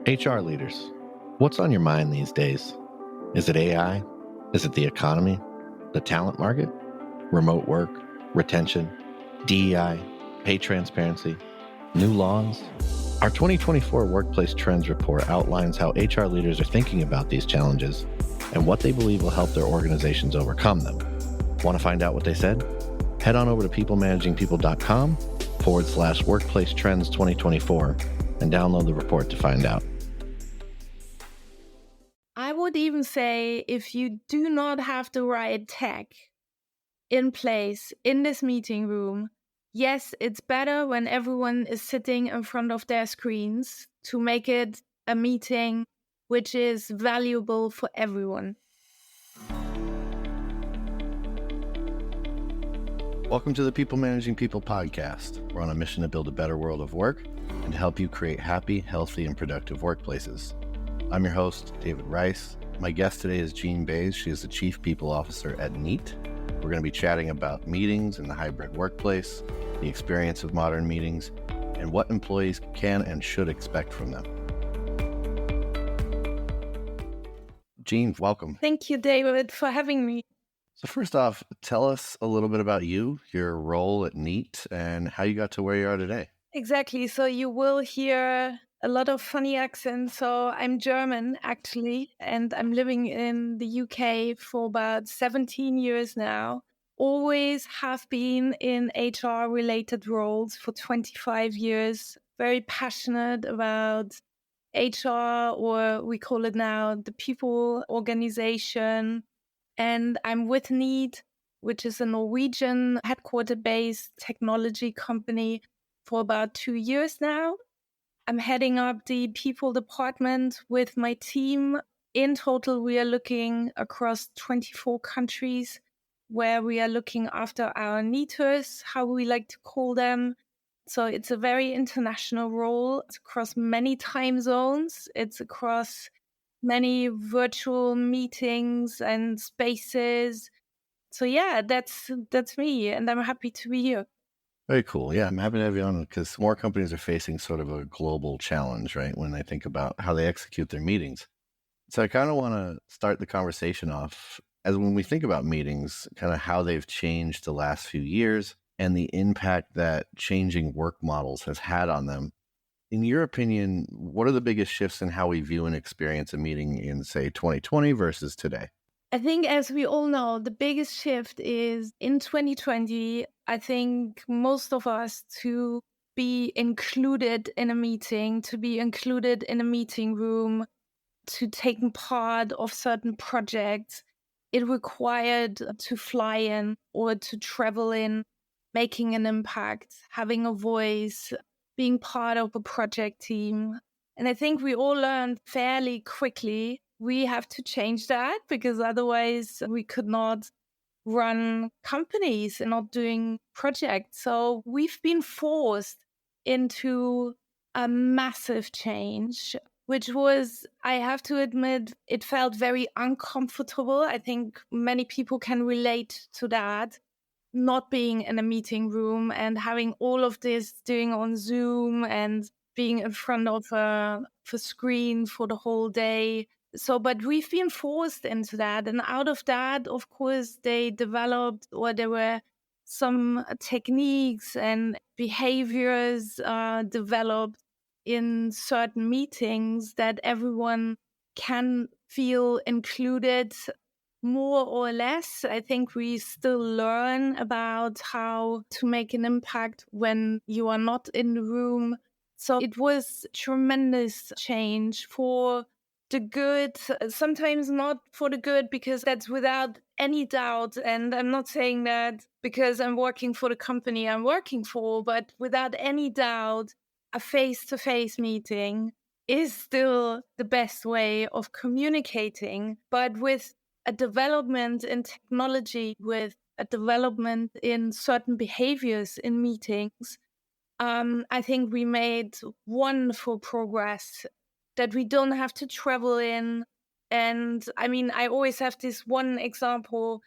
HR leaders, what's on your mind these days? Is it AI? Is it the economy? The talent market? Remote work? Retention? DEI? Pay transparency? New laws? Our 2024 Workplace Trends Report outlines how HR leaders are thinking about these challenges and what they believe will help their organizations overcome them. Want to find out what they said? Head on over to peoplemanagingpeople.com/Workplace Trends 2024 and download the report to find out. I would even say if you do not have the right tech in place in this meeting room, yes, it's better when everyone is sitting in front of their screens to make it a meeting which is valuable for everyone. Welcome to the People Managing People podcast. We're on a mission to build a better world of work and to help you create happy, healthy, and productive workplaces. I'm your host, David Rice. My guest today is Jean Bays. She is the Chief People Officer at Neat. We're going to be chatting about meetings in the hybrid workplace, the experience of modern meetings, and what employees can and should expect from them. Jean, welcome. Thank you, David, for having me. So first off, tell us a little bit about you, your role at Neat, and how you got to where you are today. Exactly. So you will hear a lot of funny accents. So I'm German, actually, and I'm living in the UK for about 17 years now. Always have been in HR-related roles for 25 years. Very passionate about HR, or we call it now the people organization. And I'm with Neat, which is a Norwegian headquarter-based technology company, for about 2 years now. I'm heading up the people department with my team. In total, we are looking across 24 countries where we are looking after our Neaters, how we like to call them. So it's a very international role. It's across many time zones. It's across many virtual meetings and spaces. So yeah, that's me, and I'm happy to be here. Very cool. Yeah, I'm happy to have you on because more companies are facing sort of a global challenge, right, when they think about how they execute their meetings. So I kind of want to start the conversation off as when we think about meetings, kind of how they've changed the last few years and the impact that changing work models has had on them. In your opinion, what are the biggest shifts in how we view and experience a meeting in, say, 2020 versus today? I think, as we all know, the biggest shift is in 2020. I think most of us, to be included in a meeting, to be included in a meeting room, to take part of certain projects, it required to fly in or to travel in, making an impact, having a voice, being part of a project team. And I think we all learned fairly quickly we have to change that, because otherwise we could not run companies and not doing projects. So we've been forced into a massive change, which was, I have to admit, it felt very uncomfortable. I think many people can relate to that, not being in a meeting room and having all of this doing on Zoom and being in front of a screen for the whole day. So, but we've been forced into that. And out of that, of course, they developed, or there were some techniques and behaviors developed in certain meetings that everyone can feel included, more or less. I think we still learn about how to make an impact when you are not in the room. So it was tremendous change for the good, sometimes not for the good, because that's without any doubt. And I'm not saying that because I'm working for the company I'm working for, but without any doubt, a face-to-face meeting is still the best way of communicating. But with a development in technology, with a development in certain behaviors in meetings, I think we made wonderful progress, that we don't have to travel in. And I mean, I always have this one example.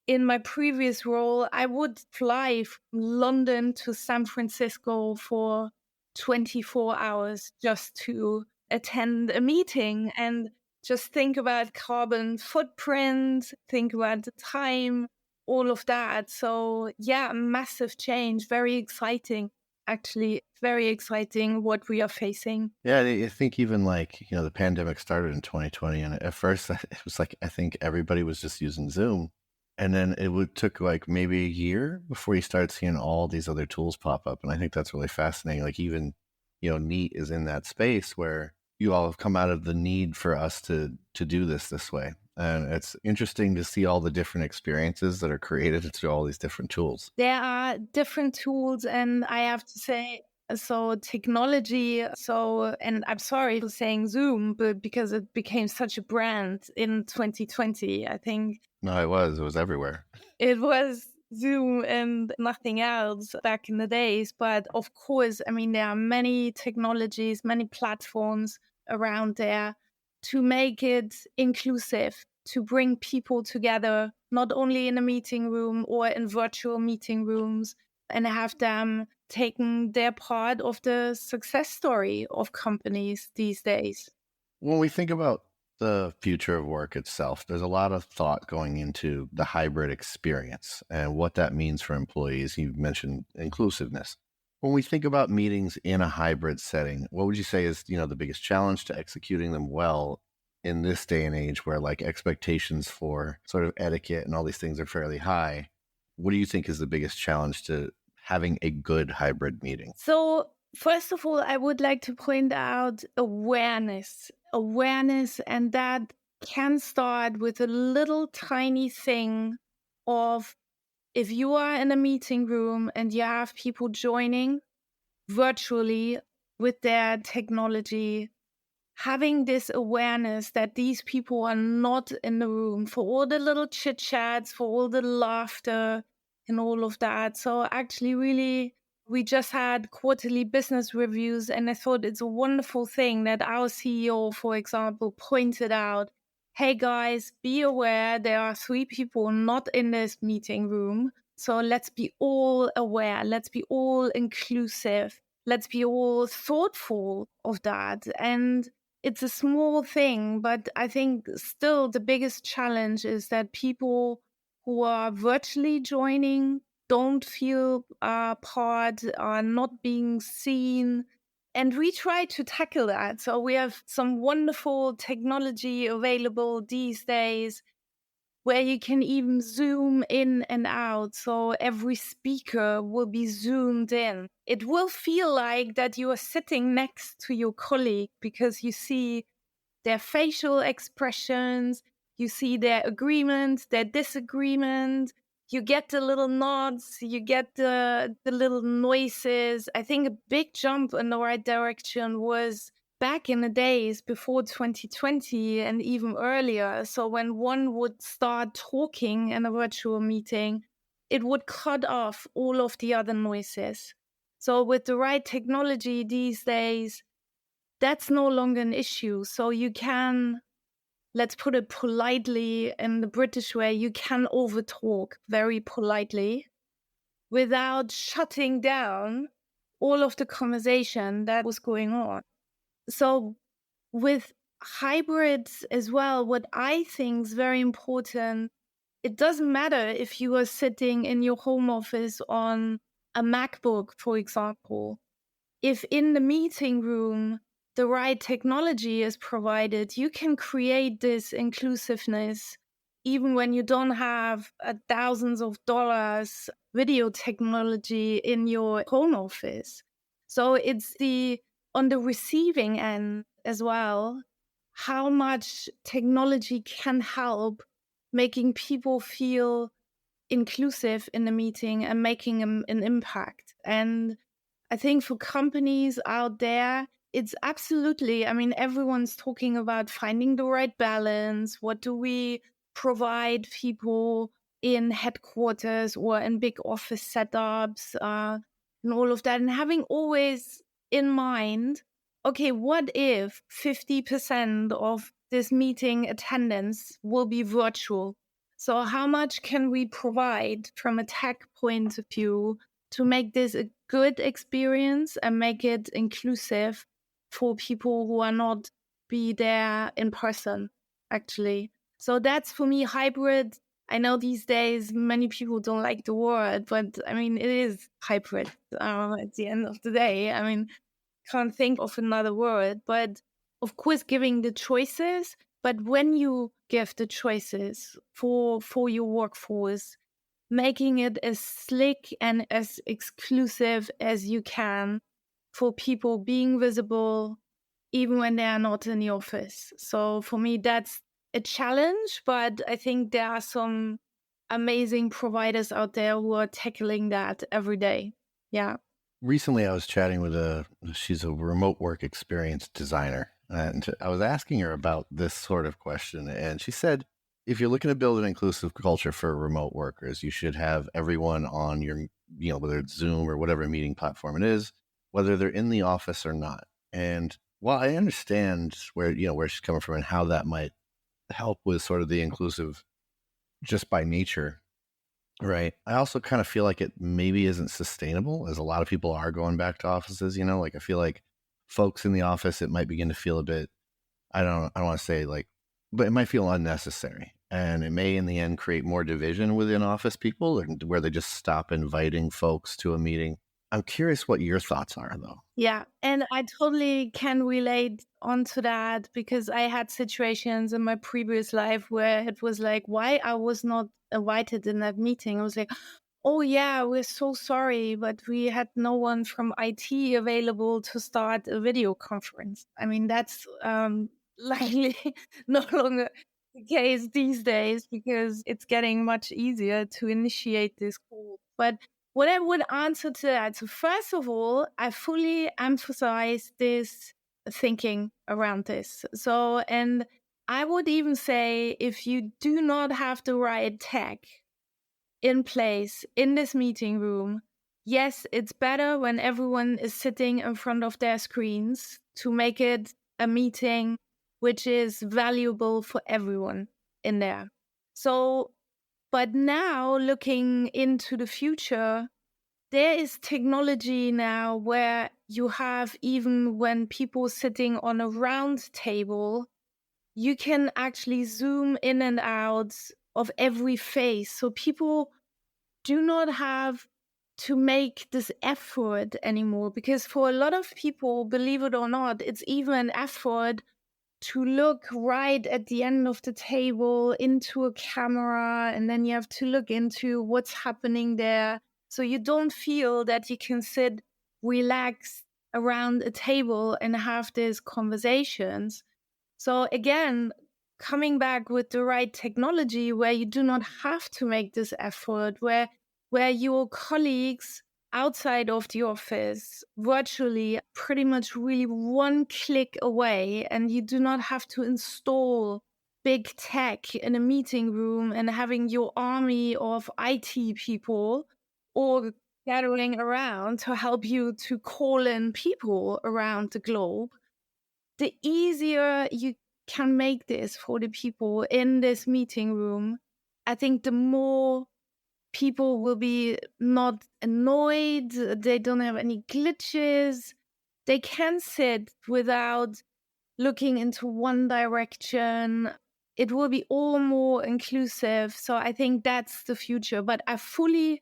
In my previous role, I would fly from London to San Francisco for 24 hours just to attend a meeting and just think about carbon footprint, think about the time, all of that. So yeah, massive change, very exciting. Actually, very exciting what we are facing. Yeah, I think even like, the pandemic started in 2020, and at first it was like, I think everybody was just using Zoom. And then took like maybe a year before you started seeing all these other tools pop up. And I think that's really fascinating. Like even, Neat is in that space where you all have come out of the need for us to do this way. And it's interesting to see all the different experiences that are created through all these different tools. There are different tools, and I have to say, so technology, and I'm sorry for saying Zoom, but because it became such a brand in 2020, I think No, it was everywhere. it was Zoom and nothing else back in the days. But of course, I mean, there are many technologies, many platforms around there to make it inclusive, to bring people together, not only in a meeting room or in virtual meeting rooms, and have them taking their part of the success story of companies these days. When we think about the future of work itself, there's a lot of thought going into the hybrid experience and what that means for employees. You mentioned inclusiveness. When we think about meetings in a hybrid setting, what would you say is, the biggest challenge to executing them well in this day and age where like expectations for sort of etiquette and all these things are fairly high? What do you think is the biggest challenge to having a good hybrid meeting? So, first of all, I would like to point out awareness. Awareness, and that can start with a little tiny thing of if you are in a meeting room and you have people joining virtually with their technology, having this awareness that these people are not in the room for all the little chit chats, for all the laughter and all of that. So, actually, really, we just had quarterly business reviews, and I thought it's a wonderful thing that our CEO, for example, pointed out, hey guys, be aware there are 3 people not in this meeting room. So let's be all aware, let's be all inclusive, let's be all thoughtful of that. And it's a small thing, but I think still the biggest challenge is that people who are virtually joining don't feel part, are not being seen. And we try to tackle that. So we have some wonderful technology available these days where you can even zoom in and out. So every speaker will be zoomed in. It will feel like that you are sitting next to your colleague because you see their facial expressions, you see their agreement, their disagreement, you get the little nods, you get the little noises. I think a big jump in the right direction was back in the days before 2020 and even earlier. So when one would start talking in a virtual meeting, it would cut off all of the other noises. So with the right technology these days, that's no longer an issue. So you can, let's put it politely in the British way, you can overtalk very politely without shutting down all of the conversation that was going on. So with hybrids as well, what I think is very important, it doesn't matter if you are sitting in your home office on a MacBook, for example. If in the meeting room the right technology is provided, you can create this inclusiveness even when you don't have thousands of dollars video technology in your home office. So it's on the receiving end as well, how much technology can help making people feel inclusive in the meeting and making an impact. And I think for companies out there, it's absolutely, I mean, everyone's talking about finding the right balance. What do we provide people in headquarters or in big office setups, and all of that? And having always in mind, okay, what if 50% of this meeting attendance will be virtual? So how much can we provide from a tech point of view to make this a good experience and make it inclusive for people who are not be there in person, actually. So that's for me hybrid. I know these days many people don't like the word, but I mean, it is hybrid at the end of the day. I mean, can't think of another word, but of course, giving the choices. But when you give the choices for your workforce, making it as slick and as exclusive as you can for people being visible, even when they are not in the office. So for me, that's a challenge, but I think there are some amazing providers out there who are tackling that every day. Yeah. Recently, I was chatting with she's a remote work experience designer, and I was asking her about this sort of question. And she said, if you're looking to build an inclusive culture for remote workers, you should have everyone on your, whether it's Zoom or whatever meeting platform it is, whether they're in the office or not. And while I understand where she's coming from and how that might help with sort of the inclusive just by nature, right. I also kind of feel like it maybe isn't sustainable as a lot of people are going back to offices, like I feel like folks in the office, it might begin to feel a bit, I don't want to say like, but it might feel unnecessary. And it may in the end create more division within office people and where they just stop inviting folks to a meeting. I'm curious what your thoughts are though. Yeah. And I totally can relate onto that because I had situations in my previous life where it was like, why I was not invited in that meeting. I was like, oh yeah, we're so sorry, but we had no one from IT available to start a video conference. I mean, that's likely no longer the case these days because it's getting much easier to initiate this call. But what I would answer to that, so first of all, I fully emphasize this thinking around this. So, and I would even say if you do not have the right tech in place in this meeting room, yes, it's better when everyone is sitting in front of their screens to make it a meeting which is valuable for everyone in there. So, but now looking into the future, there is technology now where you have, even when people sitting on a round table, you can actually zoom in and out of every face. So people do not have to make this effort anymore because for a lot of people, believe it or not, it's even an effort to look right at the end of the table into a camera, and then you have to look into what's happening there. So you don't feel that you can sit relaxed around a table and have these conversations. So again, coming back with the right technology where you do not have to make this effort, where your colleagues outside of the office virtually pretty much really one click away, and you do not have to install big tech in a meeting room and having your army of IT people or gathering around to help you to call in people around the globe. The easier you can make this for the people in this meeting room, I think the more people will be not annoyed, they don't have any glitches, they can sit without looking into one direction. It will be all more inclusive. So I think that's the future. But I fully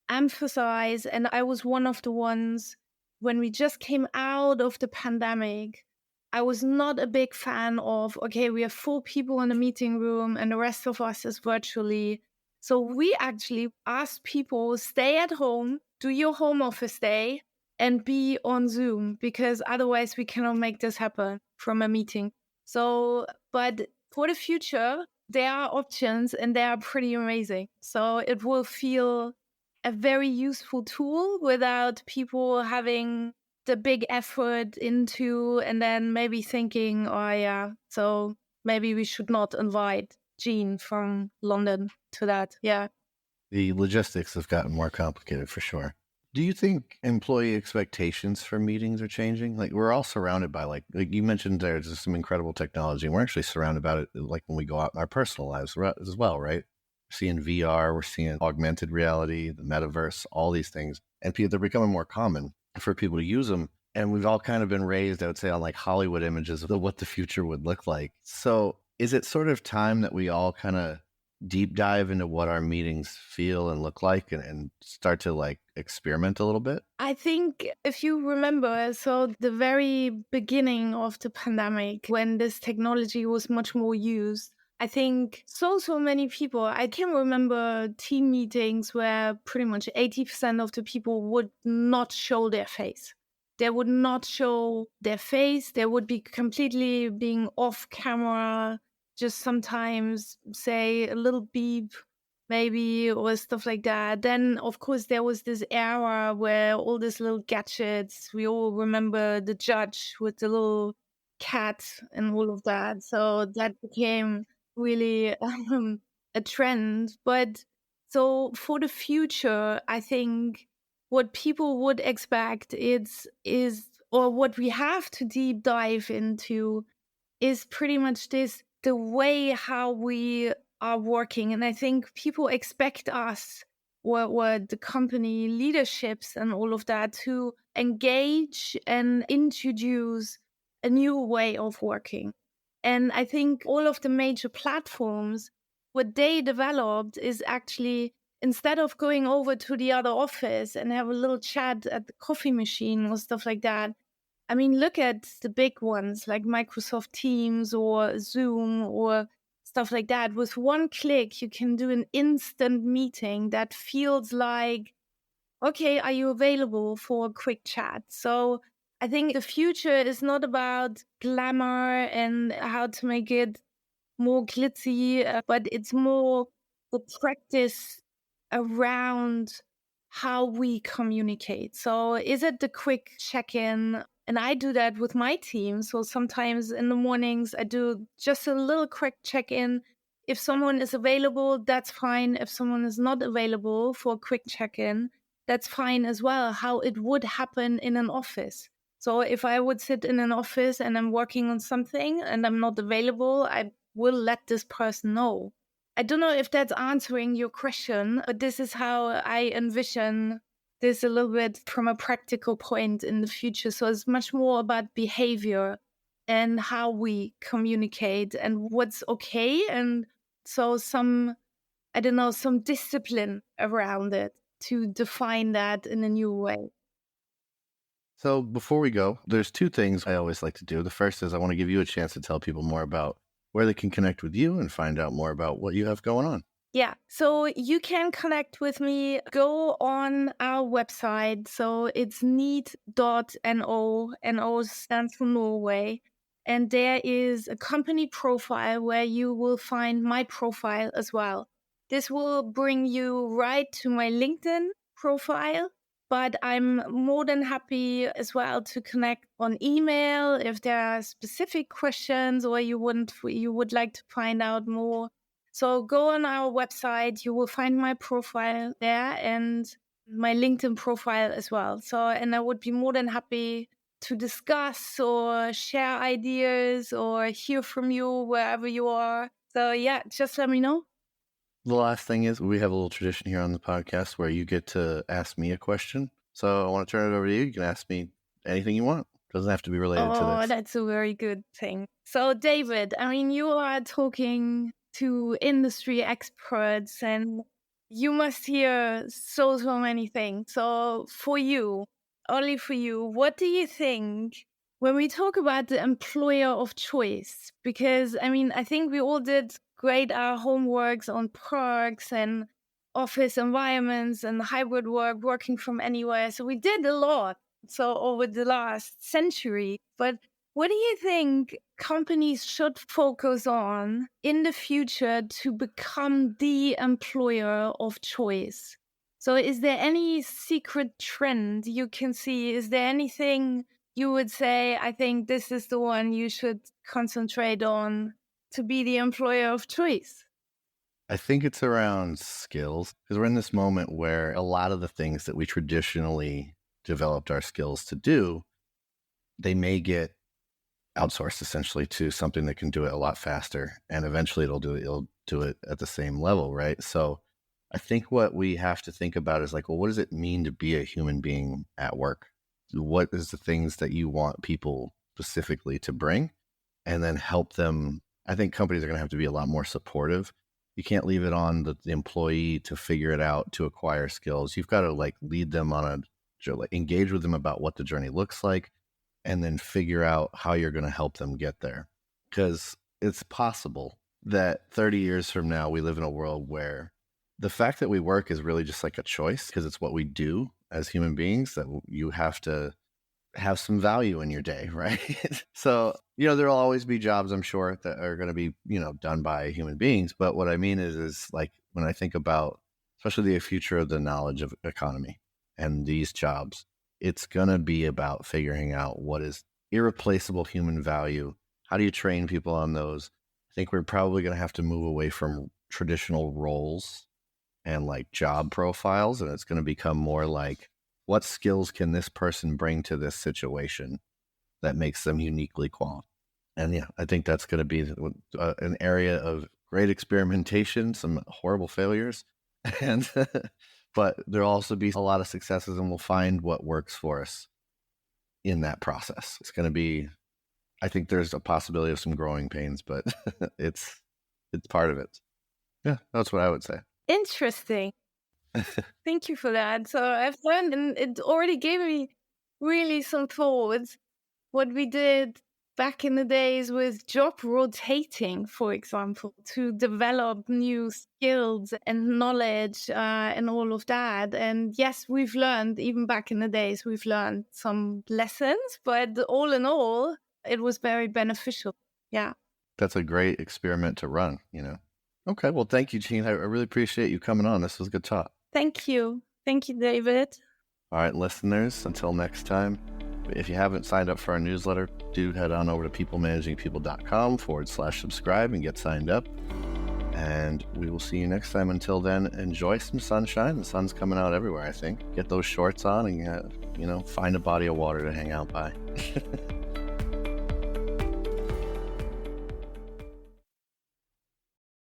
emphasize, and I was one of the ones when we just came out of the pandemic, I was not a big fan of, okay, we have 4 people in the meeting room and the rest of us is virtually. So we actually asked people, stay at home, do your home office day, and be on Zoom because otherwise we cannot make this happen from a meeting. So, but for the future, there are options and they are pretty amazing. So it will feel a very useful tool without people having the big effort into and then maybe thinking, oh yeah, so maybe we should not invite Jean from London to that. Yeah. The logistics have gotten more complicated for sure. Do you think employee expectations for meetings are changing? Like we're all surrounded by like you mentioned, there's just some incredible technology, and we're actually surrounded by it like when we go out in our personal lives as well, right? We're seeing VR, we're seeing augmented reality, the metaverse, all these things, and they're becoming more common for people to use them. And we've all kind of been raised, I would say, on like Hollywood images of what the future would look like. So is it sort of time that we all kind of deep dive into what our meetings feel and look like and start to like experiment a little bit? I think if you remember, so the very beginning of the pandemic, when this technology was much more used, I think so many people, I can remember team meetings where pretty much 80% of the people would not show their face. They would not show their face. They would be completely being off camera, just sometimes say a little beep maybe or stuff like that. Then of course there was this era where all these little gadgets, we all remember the judge with the little cat and all of that. So that became really a trend. But so for the future, I think what people would expect is or what we have to deep dive into is pretty much this the way how we are working. And I think people expect us or the company leaderships and all of that to engage and introduce a new way of working. And I think all of the major platforms, what they developed is actually instead of going over to the other office and have a little chat at the coffee machine or stuff like that, I mean, look at the big ones like Microsoft Teams or Zoom or stuff like that. With one click, you can do an instant meeting that feels like, okay, are you available for a quick chat? So I think the future is not about glamour and how to make it more glitzy, but it's more the practice around how we communicate. So, is it the quick check in? And I do that with my team. So, sometimes in the mornings, I do just a little quick check in. If someone is available, that's fine. If someone is not available for a quick check in, that's fine as well, how it would happen in an office. So if I would sit in an office and I'm working on something and I'm not available, I will let this person know. I don't know if that's answering your question, but this is how I envision this a little bit from a practical point in the future. So it's much more about behavior and how we communicate and what's okay. And so I don't know, some discipline around it to define that in a new way. So before we go, there's two things I always like to do. The first is I want to give you a chance to tell people more about where they can connect with you and find out more about what you have going on. Yeah. So you can connect with me. Go on our website. So it's neat.no. NO stands for Norway. And there is a company profile where you will find my profile as well. This will bring you right to my LinkedIn profile. But I'm more than happy as well to connect on email if there are specific questions or you would like to find out more. So go on our website, you will find my profile there and my LinkedIn profile as well. So, and I would be more than happy to discuss or share ideas or hear from you wherever you are. So, yeah, just let me know. The last thing is we have a little tradition here on the podcast where you get to ask me a question. So I want to turn it over to you. You can ask me anything you want. Doesn't have to be related to Oh, this. that's a very good thing. So, David, I mean, you are talking to industry experts and you must hear so many things. So, for you, only for you, what do you think when we talk about the employer of choice? Because, I mean, I think we all did great our homeworks on perks and office environments and hybrid work, working from anywhere. So, we did a lot so over the last century. But what do you think companies should focus on in the future to become the employer of choice? So is there any secret trend you can see? Is there anything you would say, I think this is the one you should concentrate on to be the employer of choice? I think it's around skills because we're in this moment where a lot of the things that we traditionally developed our skills to do, they may get outsourced essentially to something that can do it a lot faster. And eventually it'll do it at the same level, right? So I think what we have to think about is like, well, what does it mean to be a human being at work? what is the things that you want people specifically to bring, and then help them. I think companies are going to have to be a lot more supportive. You can't leave it on the employee to figure it out, to acquire skills. You've got to like lead them on engage with them about what the journey looks like, and then figure out how you're going to help them get there. Because it's possible that 30 years from now, we live in a world where the fact that we work is really just like a choice, because it's what we do as human beings, that you have to have some value in your day, right? So, there will always be jobs, I'm sure, that are going to be, done by human beings. But what I mean is like when I think about, especially the future of the knowledge of economy and these jobs, it's going to be about figuring out what is irreplaceable human value. How do you train people on those? I think we're probably going to have to move away from traditional roles and like job profiles. And it's going to become more like, what skills can this person bring to this situation that makes them uniquely qualified? And yeah, I think that's going to be an area of great experimentation, some horrible failures, and but there'll also be a lot of successes, and we'll find what works for us in that process. It's going to be, I think there's a possibility of some growing pains, but it's part of it. Yeah, that's what I would say. Interesting. Thank you for that. So I've learned, and it already gave me really some thoughts. What we did back in the days with job rotating, for example, to develop new skills and knowledge and all of that. And yes, we've learned, even back in the days, we've learned some lessons, but all in all, it was very beneficial. Yeah. That's a great experiment to run, Okay, well, thank you, Jean. I really appreciate you coming on. This was a good talk. Thank you. Thank you, David. All right, listeners, until next time, if you haven't signed up for our newsletter, do head on over to peoplemanagingpeople.com/subscribe and get signed up. And we will see you next time. Until then, enjoy some sunshine. The sun's coming out everywhere, I think. Get those shorts on and, find a body of water to hang out by.